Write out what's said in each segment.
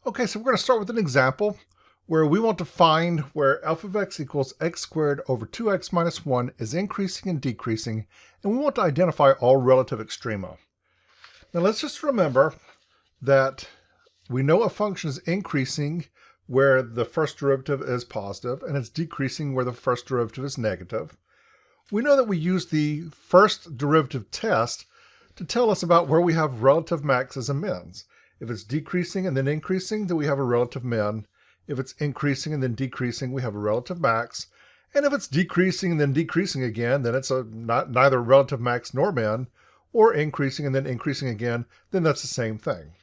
Okay, so we're going to start with an example where we want to find where alpha of x equals x squared over 2x minus 1 is increasing and decreasing, and we want to identify all relative extrema. Now let's just remember that we know a function is increasing where the first derivative is positive, and it's decreasing where the first derivative is negative. We know that we use the first derivative test to tell us about where we have relative maxes and mins. If it's decreasing and then increasing, then we have a relative min. If it's increasing and then decreasing, we have a relative max. And if it's decreasing and then decreasing again, then it's neither relative max nor min, or increasing and then increasing again, then that's the same thing.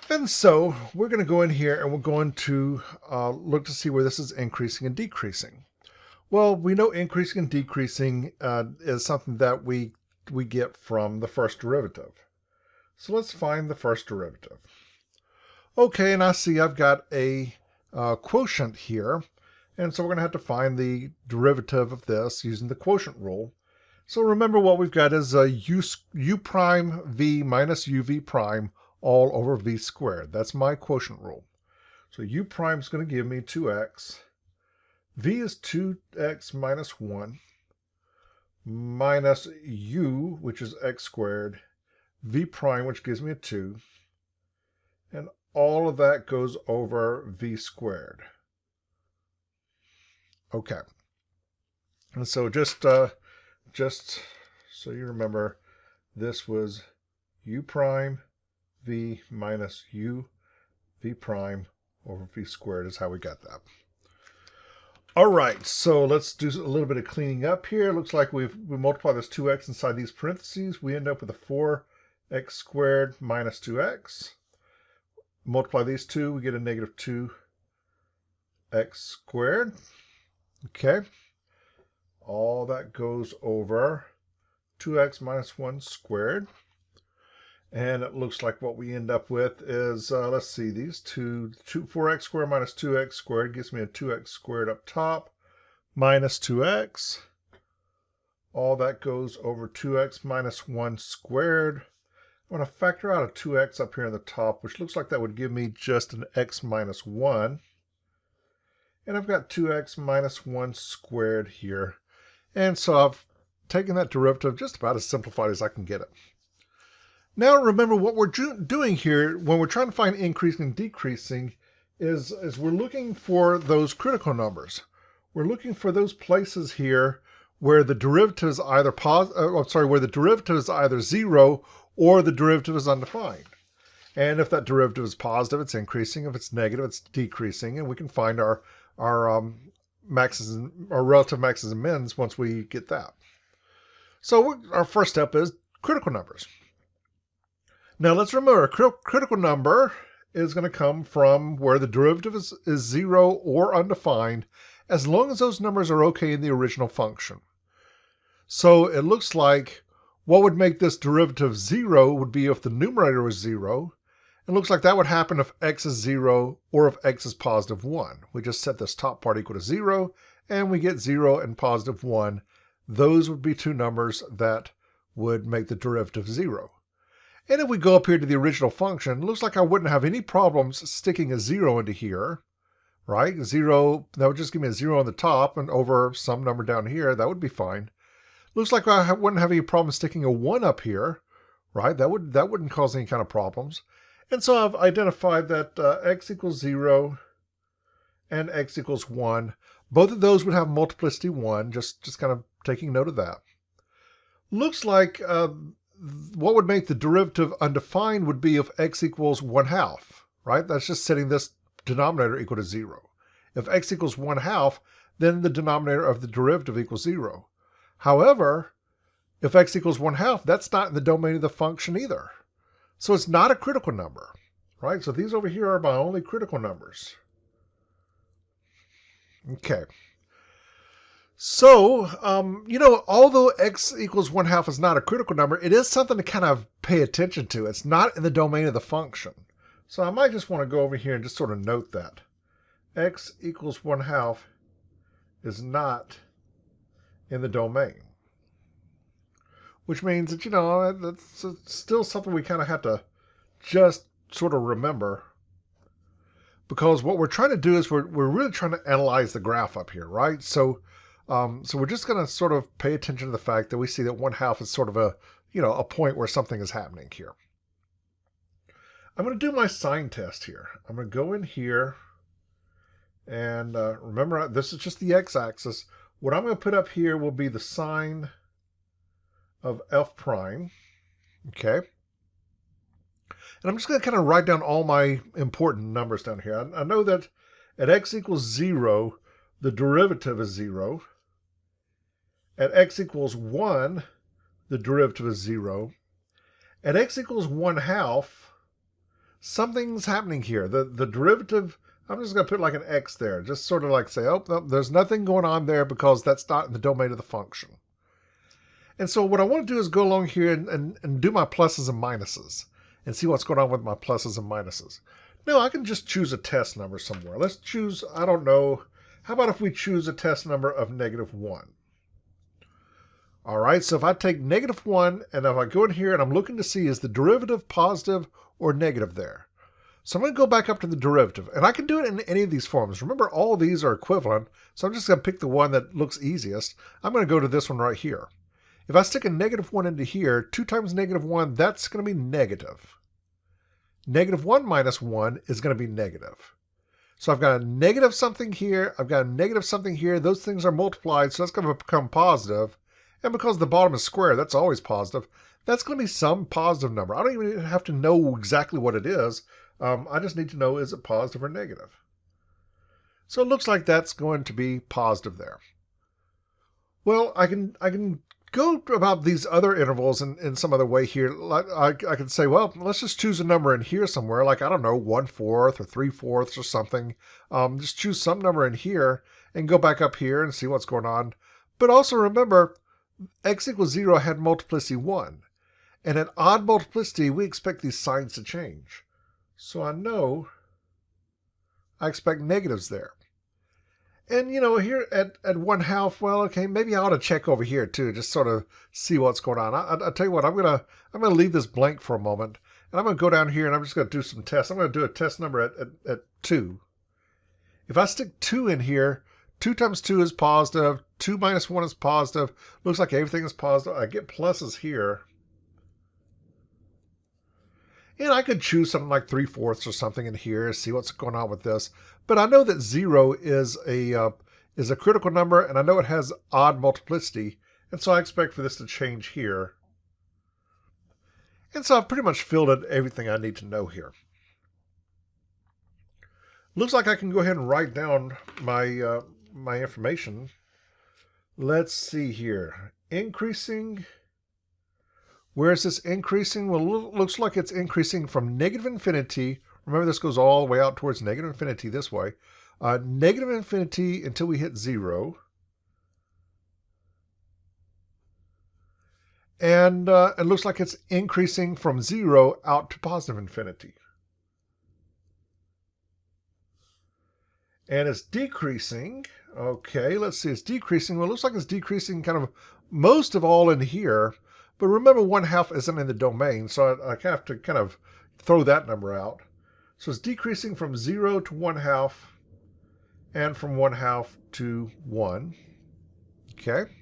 And so we're going to go in here and we're going to look to see where this is increasing and decreasing. Well, we know increasing and decreasing is something that we get from the first derivative. So let's find the first derivative. Okay, and I see I've got a quotient here. And so we're going to have to find the derivative of this using the quotient rule. So remember what we've got is u prime v minus uv prime all over v squared. That's my quotient rule. So u prime is going to give me 2x. V is 2x minus 1 minus u, which is x squared, v prime, which gives me a 2, and all of that goes over v squared. Okay. And so just so you remember, this was u prime v minus u v prime over v squared is how we got that. All right, so let's do a little bit of cleaning up here. It looks like we multiply this 2x inside these parentheses. We end up with a 4x squared minus 2x. Multiply these two, we get a negative 2x squared. Okay. All that goes over 2x minus 1 squared. And it looks like what we end up with is, let's see, these 4x squared minus 2x squared gives me a 2x squared up top minus 2x. All that goes over 2x minus 1 squared. I'm going to factor out a 2x up here in the top, which looks like that would give me just an x minus 1. And I've got 2x minus 1 squared here. And so I've taken that derivative just about as simplified as I can get it. Now remember what we're doing here when we're trying to find increasing and decreasing is we're looking for those critical numbers. We're looking for those places here where the derivative is either where the derivative is either 0 or the derivative is undefined. And if that derivative is positive, it's increasing. If it's negative, it's decreasing. And we can find our maxes, our relative maxes and mins once we get that. So our first step is critical numbers. Now let's remember, a critical number is going to come from where the derivative is 0 or undefined, as long as those numbers are okay in the original function. So it looks like what would make this derivative 0 would be if the numerator was 0. It looks like that would happen if x is 0 or if x is positive 1. We just set this top part equal to 0, and we get 0 and positive 1. Those would be two numbers that would make the derivative 0. And if we go up here to the original function, it looks like I wouldn't have any problems sticking a 0 into here, right? 0, that would just give me a 0 on the top and over some number down here. That would be fine. Looks like I wouldn't have any problem sticking a 1 up here, right? That wouldn't cause any kind of problems. And so I've identified that x equals 0 and x equals 1. Both of those would have multiplicity 1, just kind of taking note of that. Looks like what would make the derivative undefined would be if x equals 1/2, right? That's just setting this denominator equal to 0. If x equals 1/2, then the denominator of the derivative equals 0. However, if x equals 1/2, that's not in the domain of the function either. So it's not a critical number, right? So these over here are my only critical numbers. Okay. So, although x equals 1/2 is not a critical number, it is something to kind of pay attention to. It's not in the domain of the function. So I might just want to go over here and just sort of note that. X equals 1/2 is not in the domain. Which means that, that's still something we kind of have to just sort of remember, because what we're trying to do is we're really trying to analyze the graph up here, right? So so we're just going to sort of pay attention to the fact that we see that 1/2 is sort of a, a point where something is happening here. I'm going to do my sign test here. I'm going to go in here, and remember, this is just the x-axis. What I'm going to put up here will be the sine of f prime, okay? And I'm just going to kind of write down all my important numbers down here. I know that at x equals 0, the derivative is 0. At x equals 1, the derivative is 0. At x equals 1/2, something's happening here. The derivative, I'm just going to put like an x there. Just sort of like say, oh, no, there's nothing going on there because that's not in the domain of the function. And so what I want to do is go along here and do my pluses and minuses and see what's going on with my pluses and minuses. No, I can just choose a test number somewhere. Let's choose, I don't know, how about if we choose a test number of -1? All right, so if I take -1, and if I go in here and I'm looking to see is the derivative positive or negative there. So I'm going to go back up to the derivative, and I can do it in any of these forms. Remember, all of these are equivalent, so I'm just going to pick the one that looks easiest. I'm going to go to this one right here. If I stick a -1 into here, 2 times -1, that's going to be negative. -1 minus 1 is going to be negative. So I've got a negative something here, I've got a negative something here, those things are multiplied, so that's going to become positive. And because the bottom is square, that's always positive. That's going to be some positive number. I don't even have to know exactly what it is. I just need to know, is it positive or negative? So it looks like that's going to be positive there. Well, I can go about these other intervals in some other way here. Like I can say, well, let's just choose a number in here somewhere, like, I don't know, 1/4 or 3/4 or something. Just choose some number in here and go back up here and see what's going on. But also remember, x equals 0 had multiplicity 1. And at odd multiplicity, we expect these signs to change. So I know I expect negatives there. And, here at 1/2, well, okay, maybe I ought to check over here too, just sort of see what's going on. I'll tell you what, I'm gonna leave this blank for a moment, and I'm gonna go down here and I'm just gonna do some tests. I'm gonna do a test number at 2. If I stick 2 in here, 2 times 2 is positive, 2 minus 1 is positive. Looks like everything is positive. I get pluses here. And I could choose something like 3/4 or something in here, see what's going on with this. But I know that 0 is a critical number, and I know it has odd multiplicity, and so I expect for this to change here. And so I've pretty much filled in everything I need to know here. Looks like I can go ahead and write down my my information. Let's see here. Increasing. Where is this increasing? Well, it looks like it's increasing from -infinity. Remember, this goes all the way out towards -infinity this way. -infinity until we hit 0. And it looks like it's increasing from 0 out to +infinity. And it's decreasing. Okay, let's see. It's decreasing. Well, it looks like it's decreasing kind of most of all in here. But remember, 1/2 isn't in the domain, so I have to kind of throw that number out. So it's decreasing from 0 to 1/2 and from 1/2 to 1. Okay.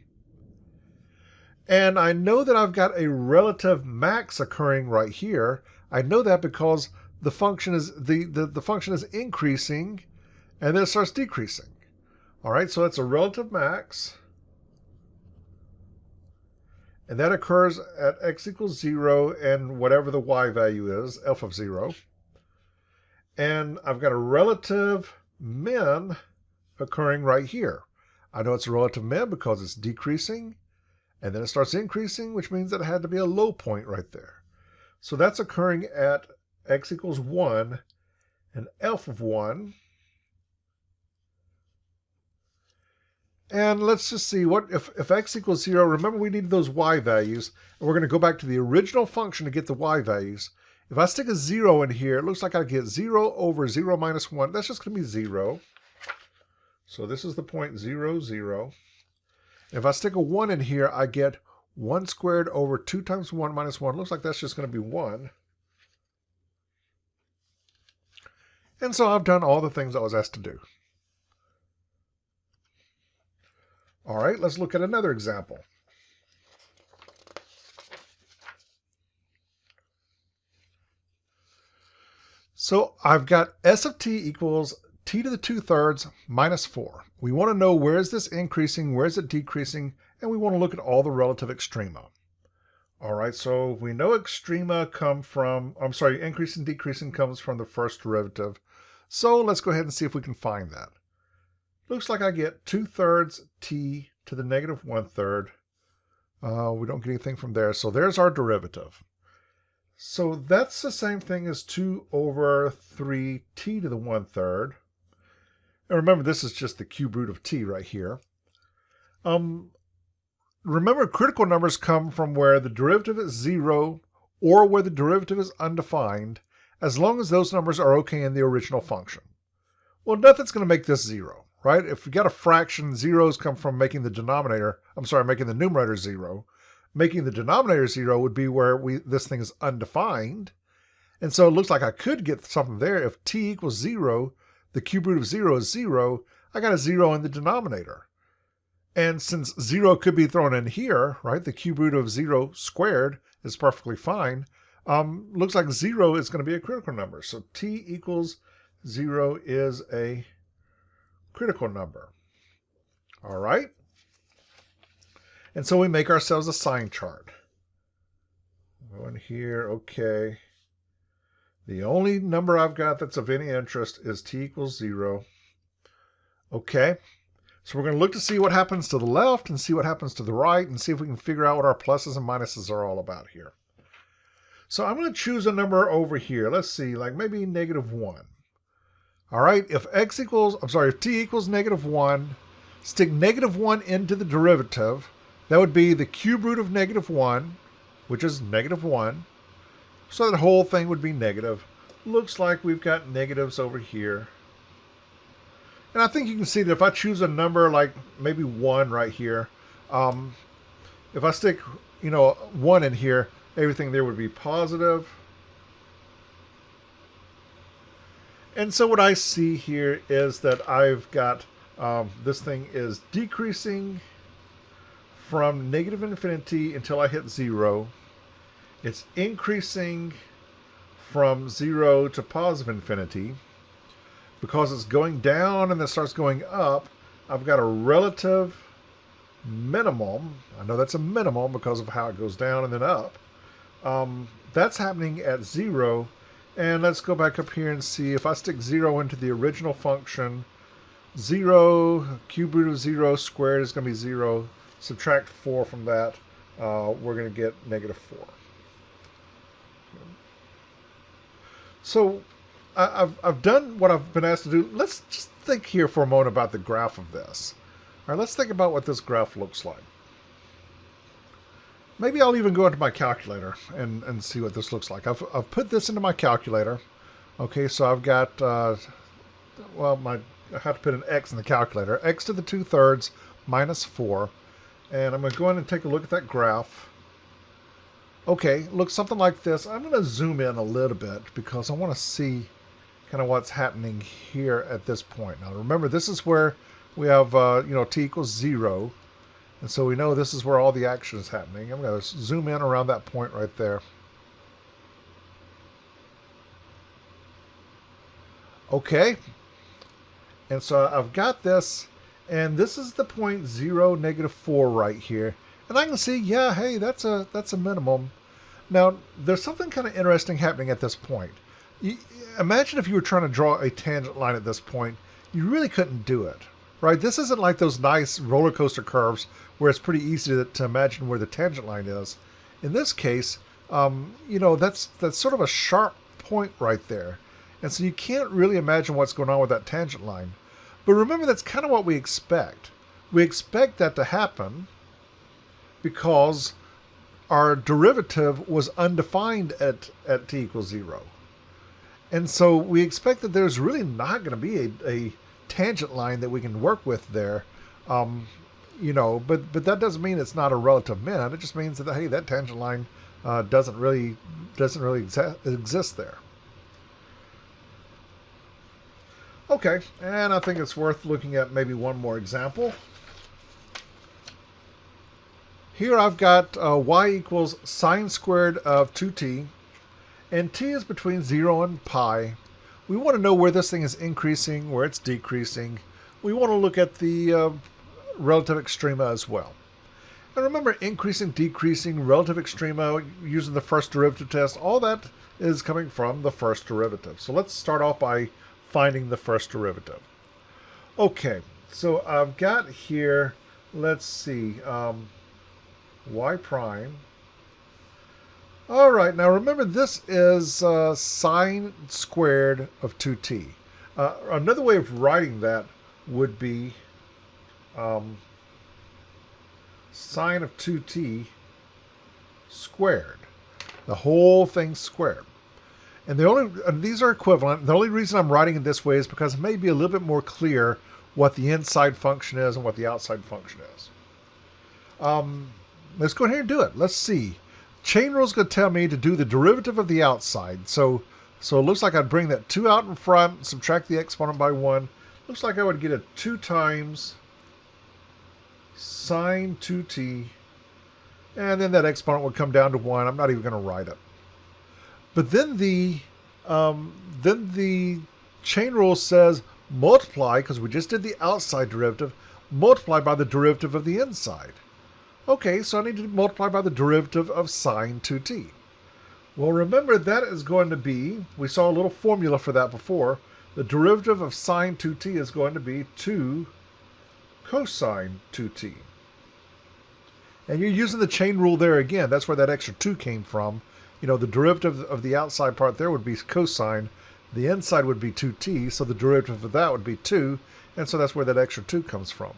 And I know that I've got a relative max occurring right here. I know that because the function is the function is increasing and then it starts decreasing. All right, so that's a relative max. And that occurs at x equals 0 and whatever the y value is, f of 0. And I've got a relative min occurring right here. I know it's a relative min because it's decreasing, and then it starts increasing, which means that it had to be a low point right there. So that's occurring at x equals 1 and f of 1. And let's just see, what if x equals 0, remember we need those y values, and we're going to go back to the original function to get the y values. If I stick a 0 in here, it looks like I get 0 over 0 minus 1. That's just going to be 0. So this is the point 0, 0. And if I stick a 1 in here, I get 1 squared over 2 times 1 minus 1. Looks like that's just going to be 1. And so I've done all the things I was asked to do. All right, let's look at another example. So I've got s of t equals t to the 2/3 minus 4. We want to know where is this increasing, where is it decreasing, and we want to look at all the relative extrema. All right, so we know extrema come from, increasing and decreasing comes from the first derivative. So let's go ahead and see if we can find that. Looks like I get 2/3 t to the negative 1/3. We don't get anything from there, so there's our derivative. So that's the same thing as 2 over 3t to the 1/3. And remember, this is just the cube root of t right here. Remember, critical numbers come from where the derivative is 0 or where the derivative is undefined, as long as those numbers are okay in the original function. Well, nothing's going to make this 0, right? If we got a fraction, zeros come from making the numerator 0. Making the denominator 0 would be where this thing is undefined. And so it looks like I could get something there. If t equals 0, the cube root of 0 is 0, I got a 0 in the denominator. And since 0 could be thrown in here, right, the cube root of 0 squared is perfectly fine, looks like 0 is going to be a critical number. So t equals 0 is a critical number. All right? And so we make ourselves a sign chart. Go in here, okay. The only number I've got that's of any interest is t equals 0. Okay, so we're going to look to see what happens to the left and see what happens to the right and see if we can figure out what our pluses and minuses are all about here. So I'm going to choose a number over here. Let's see, like maybe negative 1. All right, if t equals negative 1, stick negative 1 into the derivative. That would be the cube root of negative 1, which is negative 1. So that whole thing would be negative. Looks like we've got negatives over here. And I think you can see that if I choose a number like maybe 1 right here, if I stick, 1 in here, everything there would be positive. And so what I see here is that I've got, this thing is decreasing from negative infinity until I hit 0. It's increasing from 0 to positive infinity. Because it's going down and then starts going up, I've got a relative minimum. I know that's a minimum because of how it goes down and then up. That's happening at 0. And let's go back up here and see if I stick 0 into the original function. 0, cube root of 0 squared is going to be 0. Subtract 4 from that, we're going to get negative 4. So I've done what I've been asked to do. Let's just think here for a moment about the graph of this. All right, let's think about what this graph looks like. Maybe I'll even go into my calculator and see what this looks like. I've put this into my calculator. Okay, so I've got, I have to put an x in the calculator. X to the 2/3 minus 4. And I'm going to go in and take a look at that graph. Okay, looks something like this. I'm going to zoom in a little bit because I want to see kind of what's happening here at this point. Now remember, this is where we have, t equals 0. And so we know this is where all the action is happening. I'm going to zoom in around that point right there. Okay. And so I've got this, and this is the point 0, negative 4 right here. And I can see, yeah, hey, that's a minimum. Now, there's something kind of interesting happening at this point. Imagine if you were trying to draw a tangent line at this point. You really couldn't do it, right? This isn't like those nice roller coaster curves where it's pretty easy to imagine where the tangent line is. In this case, that's sort of a sharp point right there. And so you can't really imagine what's going on with that tangent line. But remember, that's kind of what we expect. We expect that to happen because our derivative was undefined at t equals 0. And so we expect that there's really not going to be a tangent line that we can work with there. But that doesn't mean it's not a relative min. It just means that, hey, that tangent line doesn't really exist there. Okay, and I think it's worth looking at maybe one more example. Here I've got y equals sine squared of 2t, and t is between 0 and pi. We want to know where this thing is increasing, where it's decreasing. We want to look at the relative extrema as well. And remember, increasing, decreasing, relative extrema, using the first derivative test, all that is coming from the first derivative. So let's start off by finding the first derivative. Okay, so I've got here, let's see, y prime. All right, now remember this is sine squared of 2t. Another way of writing that would be sine of 2t squared. The whole thing squared. And these are equivalent. The only reason I'm writing it this way is because it may be a little bit more clear what the inside function is and what the outside function is. Let's go ahead and do it. Let's see. Chain rule is going to tell me to do the derivative of the outside. So it looks like I'd bring that 2 out in front, subtract the exponent by 1. Looks like I would get a 2 times sine 2t, and then that exponent would come down to 1. I'm not even going to write it. But then the chain rule says multiply, because we just did the outside derivative, multiply by the derivative of the inside. Okay, so I need to multiply by the derivative of sine 2t. Well, remember that is going to be, we saw a little formula for that before, the derivative of sine 2t is going to be 2 cosine 2t. And you're using the chain rule there again. That's where that extra 2 came from. You know, the derivative of the outside part there would be cosine. The inside would be 2t, so the derivative of that would be 2. And so that's where that extra 2 comes from.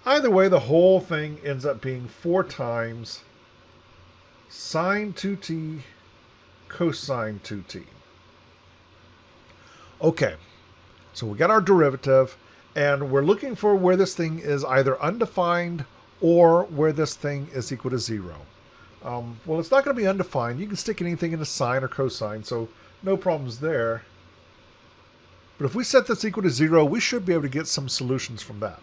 Either way, the whole thing ends up being 4 times sine 2t cosine 2t. Okay, so we got our derivative, and we're looking for where this thing is either undefined or where this thing is equal to 0. Well, it's not going to be undefined. You can stick anything into sine or cosine, so no problems there. But if we set this equal to 0, we should be able to get some solutions from that.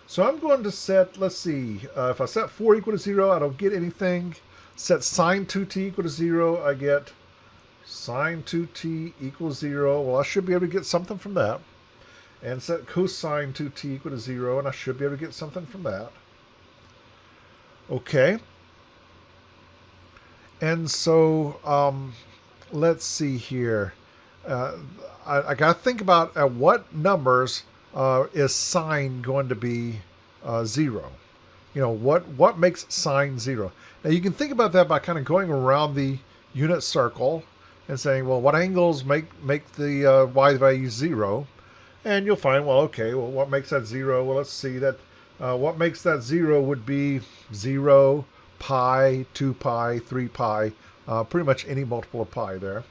So I'm going to set, let's see, if I set 4 equal to 0, I don't get anything. Set sine 2t equal to 0, I get sine 2t equals 0. Well, I should be able to get something from that. And set cosine 2t equal to 0, and I should be able to get something from that. Okay. And so let's see here. I got to think about at what numbers is sine going to be 0. You know, what makes sine 0? Now you can think about that by kind of going around the unit circle and saying, well, what angles make the y value 0? And you'll find, well, okay, well, what makes that 0? Well, let's see that what makes that 0 would be 0, pi, 2 pi, 3 pi, pretty much any multiple of pi there.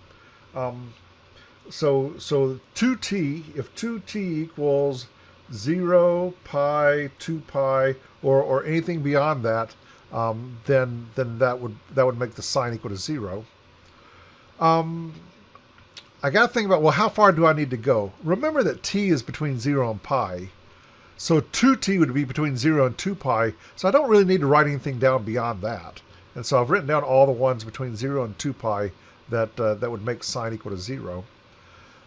So 2t, if 2t equals 0, pi, 2 pi, or anything beyond that, then that would make the sine equal to 0. I got to think about, well, how far do I need to go? Remember that t is between 0 and pi. So 2t would be between 0 and 2 pi. So I don't really need to write anything down beyond that. And so I've written down all the ones between 0 and 2 pi that would make sine equal to 0.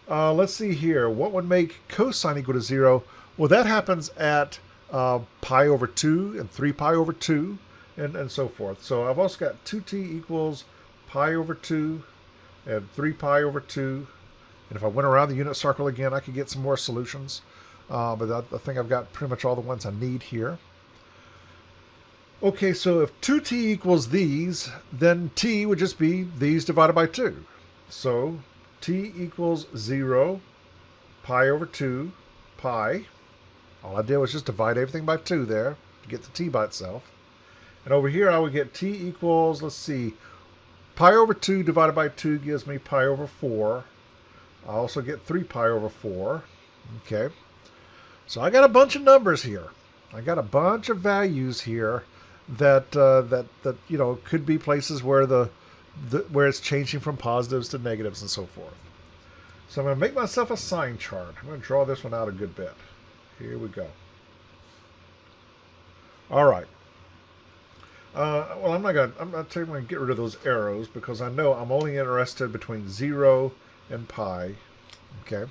Let's see here. What would make cosine equal to 0? Well, that happens at pi over 2 and 3 pi over 2 and so forth. So I've also got 2t equals pi over 2 and 3 pi over 2. And if I went around the unit circle again, I could get some more solutions. But I think I've got pretty much all the ones I need here. Okay, so if 2t equals these, then t would just be these divided by 2. So t equals 0, pi over 2, pi. All I did was just divide everything by 2 there to get the t by itself. And over here I would get t equals, let's see, pi over 2 divided by 2 gives me pi over 4. I also get 3 pi over 4. Okay. So I got a bunch of numbers here. I got a bunch of values here that you know could be places where where it's changing from positives to negatives and so forth. So I'm going to make myself a sine chart. I'm going to draw this one out a good bit. Here we go. All right. Well, I'm not going to get rid of those arrows because I know I'm only interested between 0 and pi. Okay.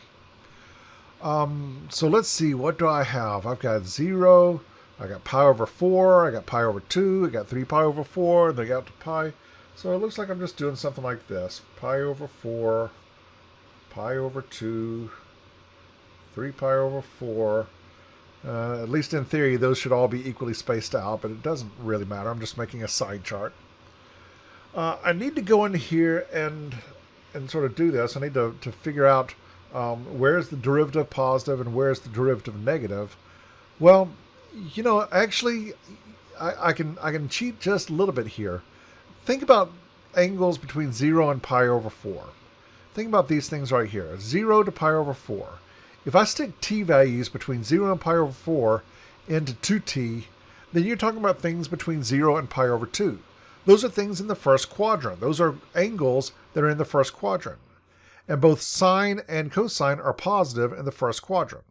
So let's see. What do I have? I've got 0. I got pi over 4. I got pi over 2. I got 3 pi over 4. Then I got to pi. So it looks like I'm just doing something like this. Pi over 4. Pi over 2. 3 pi over 4. At least in theory, those should all be equally spaced out, but it doesn't really matter. I'm just making a side chart. I need to go in here and sort of do this. I need to figure out where's the derivative positive and where's the derivative negative. Well, you know, actually, I can cheat just a little bit here. Think about angles between 0 and pi over 4. Think about these things right here. 0 to pi over 4. If I stick t values between 0 and pi over 4 into 2t, then you're talking about things between 0 and pi over 2. Those are things in the first quadrant. Those are angles that are in the first quadrant. And both sine and cosine are positive in the first quadrant.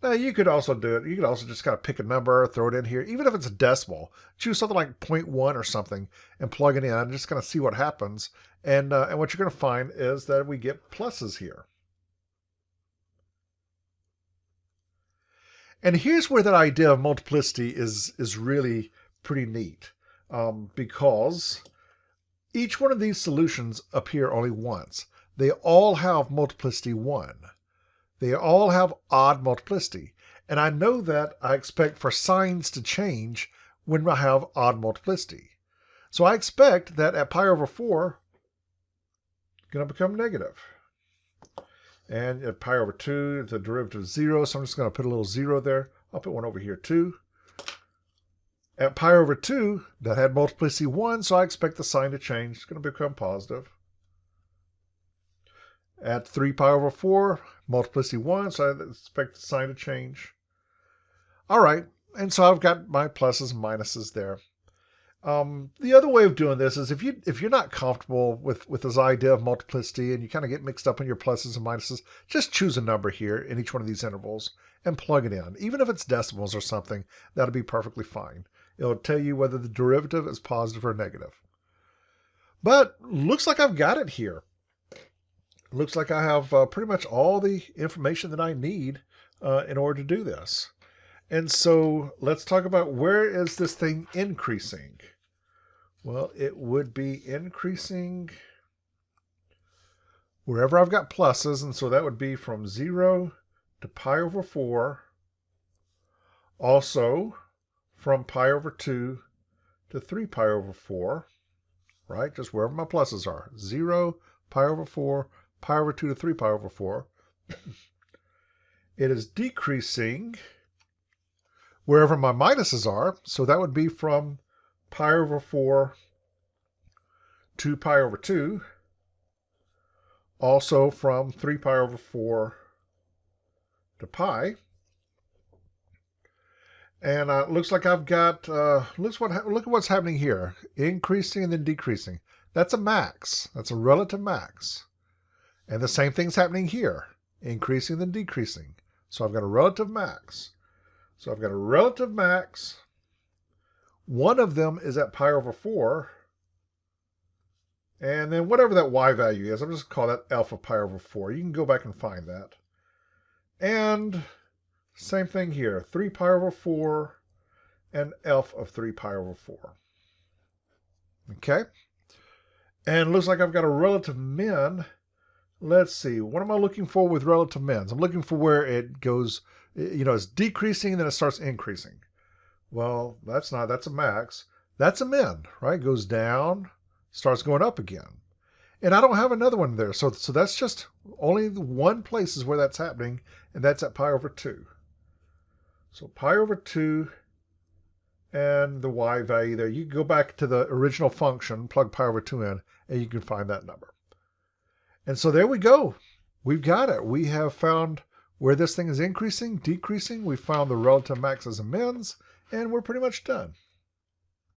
Now, you could also do it. You could also just kind of pick a number, throw it in here. Even if it's a decimal, choose something like 0.1 or something and plug it in and just kind of see what happens. And what you're going to find is that we get pluses here. And here's where that idea of multiplicity is really pretty neat, because each one of these solutions appear only once. They all have multiplicity 1. They all have odd multiplicity. And I know that I expect for signs to change when I have odd multiplicity. So I expect that at pi over 4, it's going to become negative. And at pi over 2, the derivative is 0, so I'm just going to put a little 0 there. I'll put one over here too. At pi over 2, that had multiplicity 1, so I expect the sign to change. It's going to become positive. At 3 pi over 4, multiplicity 1, so I expect the sign to change. All right, and so I've got my pluses and minuses there. The other way of doing this is if you're not comfortable with this idea of multiplicity and you kind of get mixed up in your pluses and minuses, just choose a number here in each one of these intervals and plug it in. Even if it's decimals or something, that'll be perfectly fine. It'll tell you whether the derivative is positive or negative. But looks like I've got it here. Looks like I have pretty much all the information that I need in order to do this. And so let's talk about where is this thing increasing? Well, it would be increasing wherever I've got pluses, and so that would be from 0 to pi over 4, also from pi over 2 to 3 pi over 4, right? Just wherever my pluses are. 0, pi over 4, pi over 2 to 3 pi over 4. It is decreasing wherever my minuses are, so that would be from pi over 4 to pi over 2, also from 3 pi over 4 to pi. And it looks like I've got, look at what's happening here. Increasing and then decreasing. That's a max. That's a relative max. And the same thing's happening here. Increasing and then decreasing. So I've got a relative max. So I've got a relative max. One of them is at pi over 4. And then whatever that y value is, I'm just going to call that alpha pi over 4. You can go back and find that. And same thing here. 3 pi over 4 and alpha of 3 pi over 4. Okay? And it looks like I've got a relative min. Let's see. What am I looking for with relative mins? I'm looking for where it goes, you know, it's decreasing and then it starts increasing. Well, that's a max. That's a min, right? It goes down, starts going up again. And I don't have another one there. So that's just only one place is where that's happening, and that's at pi over 2. So pi over 2 and the y value there. You can go back to the original function, plug pi over 2 in, and you can find that number. And so there we go. We've got it. We have found where this thing is increasing, decreasing. We found the relative maxes and mins, and we're pretty much done.